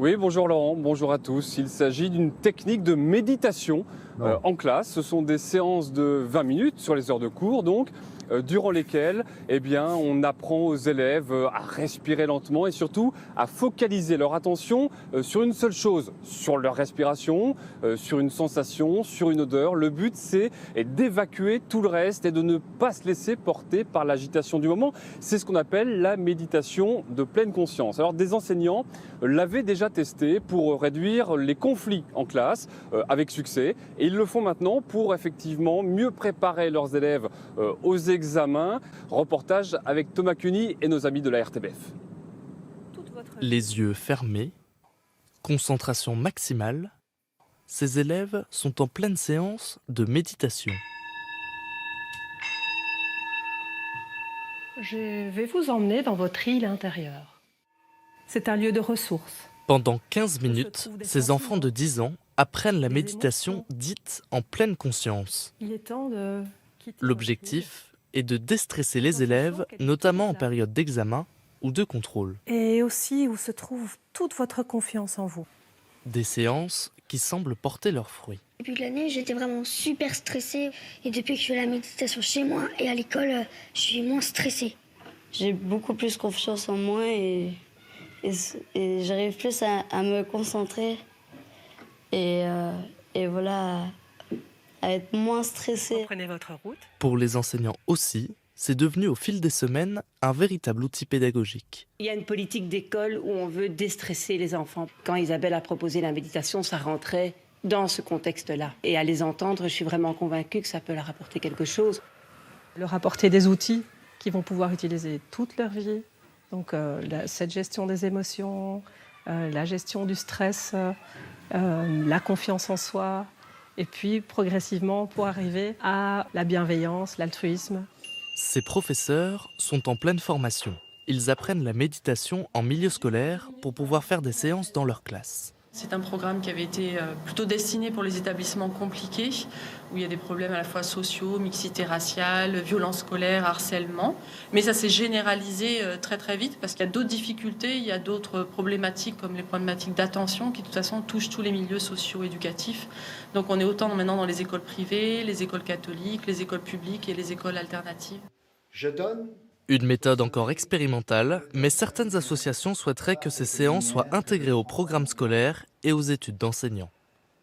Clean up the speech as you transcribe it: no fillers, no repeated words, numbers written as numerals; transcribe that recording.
Oui, bonjour Laurent, bonjour à tous. Il s'agit d'une technique de méditation en classe. Ce sont des séances de 20 minutes sur les heures de cours, donc, durant lesquelles on apprend aux élèves à respirer lentement et surtout à focaliser leur attention sur une seule chose, sur leur respiration, sur une sensation, sur une odeur. Le but, c'est d'évacuer tout le reste et de ne pas se laisser porter par l'agitation du moment. C'est ce qu'on appelle la méditation de pleine conscience. Alors, des enseignants l'avaient déjà testé pour réduire les conflits en classe avec succès. Et ils le font maintenant pour effectivement mieux préparer leurs élèves aux examens. Reportage avec Thomas Cuny et nos amis de la RTBF. Les yeux fermés, concentration maximale, ces élèves sont en pleine séance de méditation. Je vais vous emmener dans votre île intérieure. C'est un lieu de ressources. Pendant 15 minutes, ces enfants de 10 ans apprennent la méditation dite en pleine conscience. Il est temps de quitter L'objectif est de déstresser les élèves, notamment en période d'examen ou de contrôle. et aussi où se trouve toute votre confiance en vous. Des séances qui semblent porter leurs fruits. Depuis l'année, j'étais vraiment super stressée. Et depuis que je fais la méditation chez moi et à l'école, je suis moins stressée. J'ai beaucoup plus confiance en moi et j'arrive plus à me concentrer et voilà, à être moins stressée. Prenez votre route. Pour les enseignants aussi, c'est devenu au fil des semaines un véritable outil pédagogique. Il y a une politique d'école où on veut déstresser les enfants. Quand Isabelle a proposé la méditation, ça rentrait dans ce contexte-là. Et à les entendre, je suis vraiment convaincue que ça peut leur apporter quelque chose. Leur apporter des outils qu'ils vont pouvoir utiliser toute leur vie. Donc cette gestion des émotions, la gestion du stress, la confiance en soi. Et puis progressivement pour arriver à la bienveillance, l'altruisme. Ces professeurs sont en pleine formation. Ils apprennent la méditation en milieu scolaire pour pouvoir faire des séances dans leur classe. C'est un programme qui avait été plutôt destiné pour les établissements compliqués, où il y a des problèmes à la fois sociaux, mixité raciale, violence scolaire, harcèlement. Mais ça s'est généralisé très très vite parce qu'il y a d'autres difficultés, il y a d'autres problématiques comme les problématiques d'attention qui de toute façon touchent tous les milieux socio-éducatifs. Donc on est autant maintenant dans les écoles privées, les écoles catholiques, les écoles publiques et les écoles alternatives. Une méthode encore expérimentale, mais certaines associations souhaiteraient que ces séances soient intégrées au programme scolaire et aux études d'enseignants.